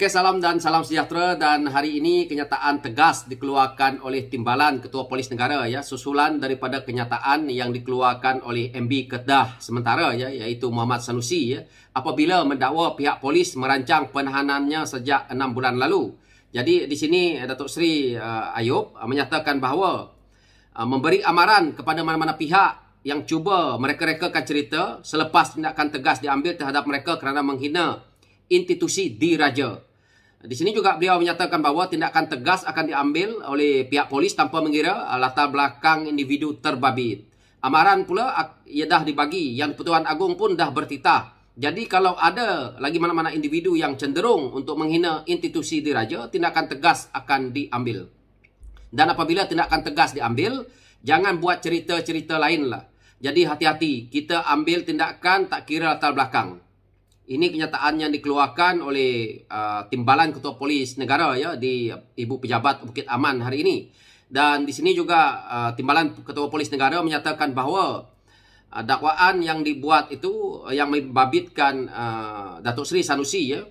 Oke, salam dan salam sejahtera, dan hari ini kenyataan tegas dikeluarkan oleh Timbalan Ketua Polis Negara ya, susulan daripada kenyataan yang dikeluarkan oleh MB Kedah sementara ya, iaitu Muhammad Sanusi ya, apabila mendakwa pihak polis merancang penahanannya sejak 6 bulan lalu. Jadi di sini Datuk Seri Ayub menyatakan bahawa memberi amaran kepada mana-mana pihak yang cuba mereka-rekakan cerita selepas tindakan tegas diambil terhadap mereka kerana menghina institusi diraja. Di sini juga beliau menyatakan bahawa tindakan tegas akan diambil oleh pihak polis tanpa mengira latar belakang individu terbabit. Amaran pula ia dah dibagi, yang Pertuan Agong pun dah bertitah. Jadi kalau ada lagi mana-mana individu yang cenderung untuk menghina institusi diraja, tindakan tegas akan diambil. Dan apabila tindakan tegas diambil, jangan buat cerita-cerita lain lah. Jadi hati-hati, kita ambil tindakan tak kira latar belakang. Ini kenyataan yang dikeluarkan oleh Timbalan Ketua Polis Negara ya, di Ibu Pejabat Bukit Aman hari ini. Dan di sini juga Timbalan Ketua Polis Negara menyatakan bahawa dakwaan yang dibuat itu yang membabitkan Datuk Seri Sanusi ya.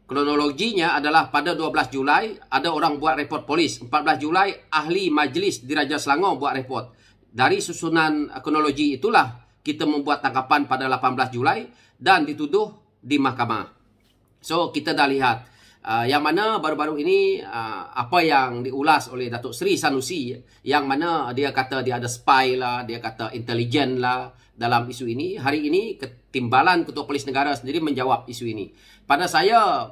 Kronologinya adalah pada 12 Julai ada orang buat report polis. 14 Julai ahli majlis Diraja Selangor buat report. Dari susunan kronologi itulah kita membuat tangkapan pada 18 Julai dan dituduh di mahkamah. So kita dah lihat yang mana baru-baru ini apa yang diulas oleh Datuk Seri Sanusi, yang mana dia kata dia ada spy lah, dia kata intelijen lah dalam isu ini. Hari ini Timbalan Ketua Polis Negara sendiri menjawab isu ini. Pada saya,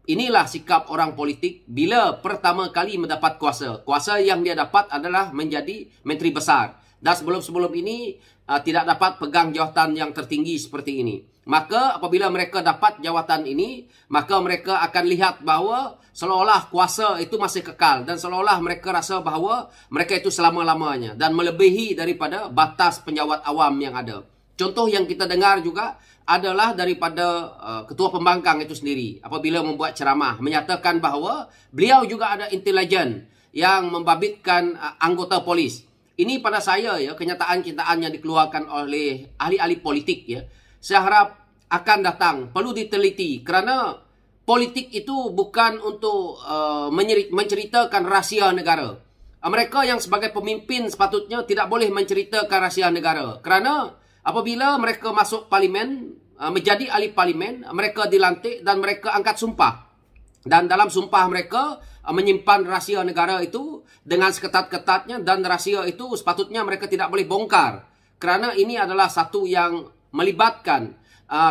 inilah sikap orang politik bila pertama kali mendapat kuasa. Kuasa yang dia dapat adalah menjadi menteri besar. Dan sebelum-sebelum ini tidak dapat pegang jawatan yang tertinggi seperti ini. Maka apabila mereka dapat jawatan ini, maka mereka akan lihat bahawa seolah-olah kuasa itu masih kekal. Dan seolah-olah mereka rasa bahawa mereka itu selama-lamanya. Dan melebihi daripada batas penjawat awam yang ada. Contoh yang kita dengar juga adalah daripada Ketua Pembangkang itu sendiri. Apabila membuat ceramah, menyatakan bahawa beliau juga ada intelijen yang membabitkan anggota polis. Ini pada saya ya, kenyataan-kenyataan yang dikeluarkan oleh ahli-ahli politik ya. Saya harap akan datang, perlu diteliti, kerana politik itu bukan untuk menceritakan rahsia negara. Mereka yang sebagai pemimpin sepatutnya tidak boleh menceritakan rahsia negara. Kerana apabila mereka masuk parlimen, menjadi ahli parlimen, mereka dilantik dan mereka angkat sumpah. Dan dalam sumpah mereka menyimpan rahsia negara itu dengan seketat-ketatnya, dan rahsia itu sepatutnya mereka tidak boleh bongkar. Kerana ini adalah satu yang melibatkan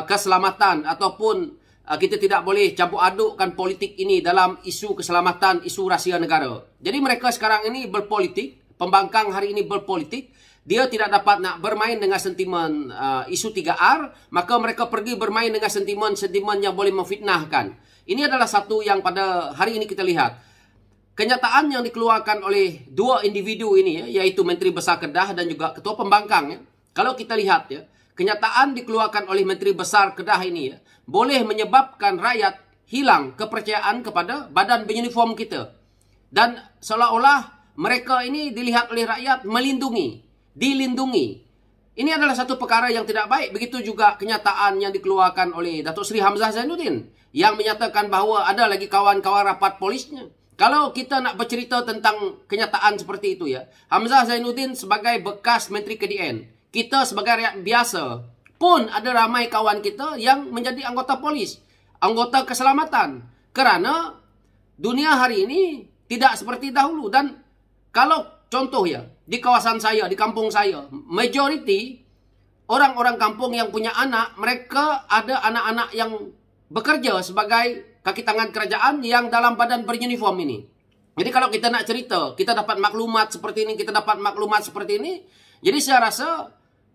keselamatan, ataupun kita tidak boleh campur adukkan politik ini dalam isu keselamatan, isu rahsia negara. Jadi mereka sekarang ini berpolitik, Pembangkang hari ini berpolitik. Dia tidak dapat nak bermain dengan sentimen isu 3R, maka mereka pergi bermain dengan sentimen-sentimen yang boleh memfitnahkan. Ini adalah satu yang pada hari ini kita lihat. Kenyataan yang dikeluarkan oleh dua individu ini ya, iaitu Menteri Besar Kedah dan juga Ketua Pembangkang ya. Kalau kita lihat ya, kenyataan dikeluarkan oleh Menteri Besar Kedah ini ya, boleh menyebabkan rakyat hilang kepercayaan kepada badan beruniform kita. Dan seolah-olah mereka ini dilihat oleh rakyat melindungi, dilindungi. Ini adalah satu perkara yang tidak baik. Begitu juga kenyataan yang dikeluarkan oleh Datuk Seri Hamzah Zainuddin, yang menyatakan bahawa ada lagi kawan-kawan rapat polisnya. Kalau kita nak bercerita tentang kenyataan seperti itu ya, Hamzah Zainuddin sebagai bekas Menteri KDN, kita sebagai rakyat biasa pun ada ramai kawan kita yang menjadi anggota polis, anggota keselamatan. Kerana dunia hari ini tidak seperti dahulu. Dan kalau contoh ya, di kawasan saya, di kampung saya, majoriti orang-orang kampung yang punya anak, mereka ada anak-anak yang bekerja sebagai kaki tangan kerajaan yang dalam badan beruniform ini. Jadi kalau kita nak cerita, kita dapat maklumat seperti ini, kita dapat maklumat seperti ini. Jadi saya rasa,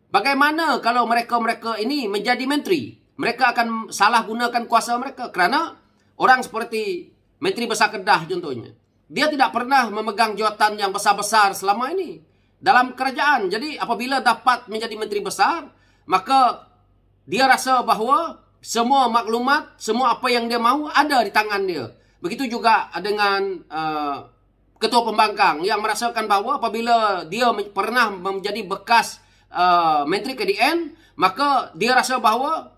bagaimana kalau mereka-mereka ini menjadi menteri? Mereka akan salah gunakan kuasa mereka. Kerana orang seperti Menteri Besar Kedah contohnya, dia tidak pernah memegang jawatan yang besar-besar selama ini dalam kerajaan. Jadi apabila dapat menjadi menteri besar, maka dia rasa bahawa semua maklumat, semua apa yang dia mahu ada di tangan dia. Begitu juga dengan Ketua Pembangkang yang merasakan bahawa apabila dia pernah menjadi bekas Menteri KDN, maka dia rasa bahawa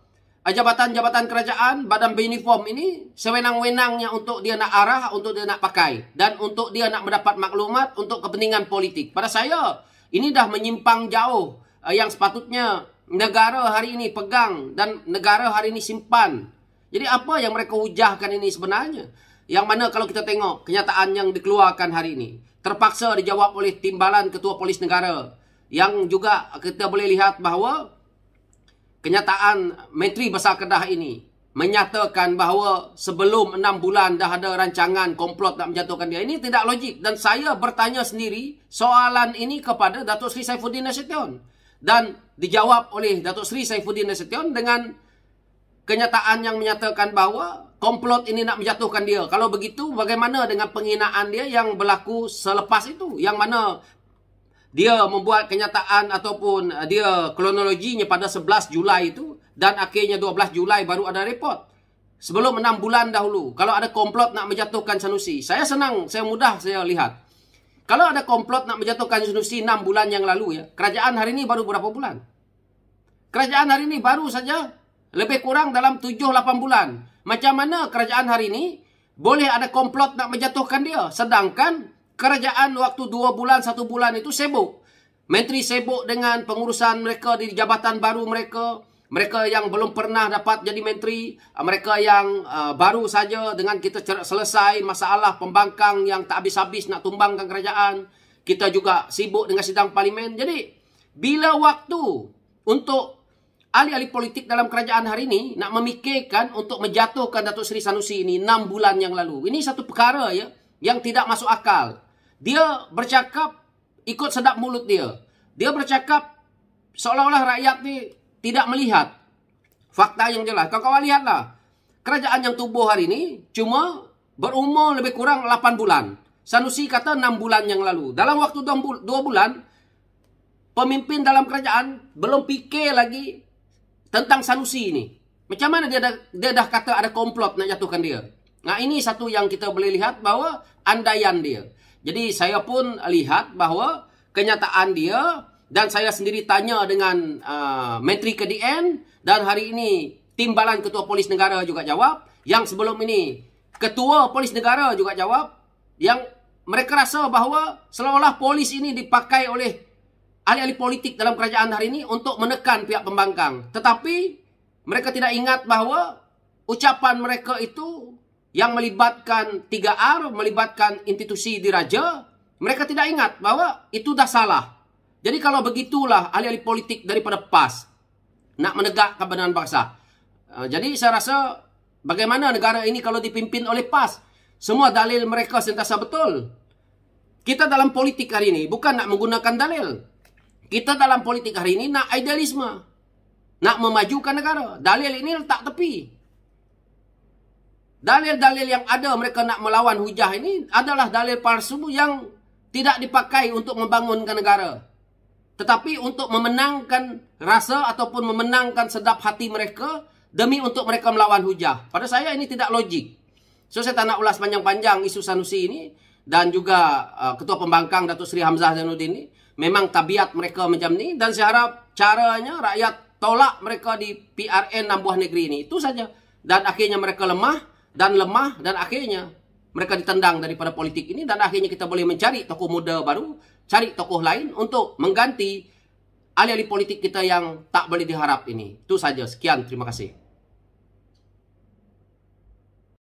jabatan-jabatan kerajaan, badan beruniform ini sewenang-wenangnya untuk dia nak arah, untuk dia nak pakai, dan untuk dia nak mendapat maklumat untuk kepentingan politik. Pada saya, ini dah menyimpang jauh yang sepatutnya negara hari ini pegang dan negara hari ini simpan. Jadi apa yang mereka hujahkan ini sebenarnya? Yang mana kalau kita tengok kenyataan yang dikeluarkan hari ini, terpaksa dijawab oleh Timbalan Ketua Polis Negara. Yang juga kita boleh lihat bahawa kenyataan Menteri Besar Kedah ini menyatakan bahawa sebelum 6 bulan dah ada rancangan komplot nak menjatuhkan dia. Ini tidak logik. Dan saya bertanya sendiri soalan ini kepada Datuk Seri Saifuddin Nasution. Dan dijawab oleh Datuk Seri Saifuddin Nasution dengan kenyataan yang menyatakan bahawa komplot ini nak menjatuhkan dia. Kalau begitu, bagaimana dengan penghinaan dia yang berlaku selepas itu? Yang mana dia membuat kenyataan ataupun dia kronologinya pada 11 Julai itu dan akhirnya 12 Julai baru ada report. Sebelum 6 bulan dahulu, kalau ada komplot nak menjatuhkan Sanusi, saya senang, saya mudah saya lihat. Kalau ada komplot nak menjatuhkan Sanusi 6 bulan yang lalu ya, kerajaan hari ini baru berapa bulan? Kerajaan hari ini baru saja lebih kurang dalam 7-8 bulan. Macam mana kerajaan hari ini boleh ada komplot nak menjatuhkan dia? Sedangkan kerajaan waktu 2 bulan, 1 bulan itu sibuk. Menteri sibuk dengan pengurusan mereka di jabatan baru mereka. Mereka yang belum pernah dapat jadi menteri. Mereka yang baru saja dengan kita selesai masalah pembangkang yang tak habis-habis nak tumbangkan kerajaan. Kita juga sibuk dengan sidang parlimen. Jadi, bila waktu untuk ahli-ahli politik dalam kerajaan hari ini nak memikirkan untuk menjatuhkan Datuk Seri Sanusi ini 6 bulan yang lalu. Ini satu perkara ya yang tidak masuk akal. Dia bercakap ikut sedap mulut dia. Dia bercakap seolah-olah rakyat ni tidak melihat fakta yang jelas. Kawan-kawan lihatlah. Kerajaan yang tubuh hari ini cuma berumur lebih kurang 8 bulan. Sanusi kata 6 bulan yang lalu. Dalam waktu 2 bulan, pemimpin dalam kerajaan belum fikir lagi tentang Sanusi ini. Macam mana dia dah kata ada komplot nak jatuhkan dia. Nah, ini satu yang kita boleh lihat bahawa andaian dia. Jadi saya pun lihat bahawa kenyataan dia dan saya sendiri tanya dengan Menteri KDN dan hari ini Timbalan Ketua Polis Negara juga jawab. Yang sebelum ini Ketua Polis Negara juga jawab. Yang mereka rasa bahawa seolah-olah polis ini dipakai oleh ahli-ahli politik dalam kerajaan hari ini untuk menekan pihak pembangkang. Tetapi mereka tidak ingat bahawa ucapan mereka itu yang melibatkan 3R, melibatkan institusi diraja, mereka tidak ingat bahawa itu dah salah. Jadi kalau begitulah ahli-ahli politik daripada PAS nak menegak kebenaran bangsa. Jadi saya rasa bagaimana negara ini kalau dipimpin oleh PAS? Semua dalil mereka sentiasa betul. Kita dalam politik hari ini bukan nak menggunakan dalil. Kita dalam politik hari ini nak idealisme. Nak memajukan negara. Dalil ini letak tepi. Dalil-dalil yang ada mereka nak melawan hujah ini adalah dalil palsu yang tidak dipakai untuk membangunkan negara. Tetapi untuk memenangkan rasa ataupun memenangkan sedap hati mereka demi untuk mereka melawan hujah. Pada saya ini tidak logik. So saya tak nak ulas panjang-panjang isu Sanusi ini. Dan juga Ketua Pembangkang Datuk Seri Hamzah Zainuddin ini. Memang tabiat mereka macam ni. Dan saya harap caranya rakyat tolak mereka di PRN 6 buah negeri ini. Itu saja. Dan akhirnya mereka lemah. Dan akhirnya mereka ditendang daripada politik ini. Dan akhirnya kita boleh mencari tokoh muda baru. Cari tokoh lain untuk mengganti ahli-ahli politik kita yang tak boleh diharap ini. Itu saja. Sekian. Terima kasih.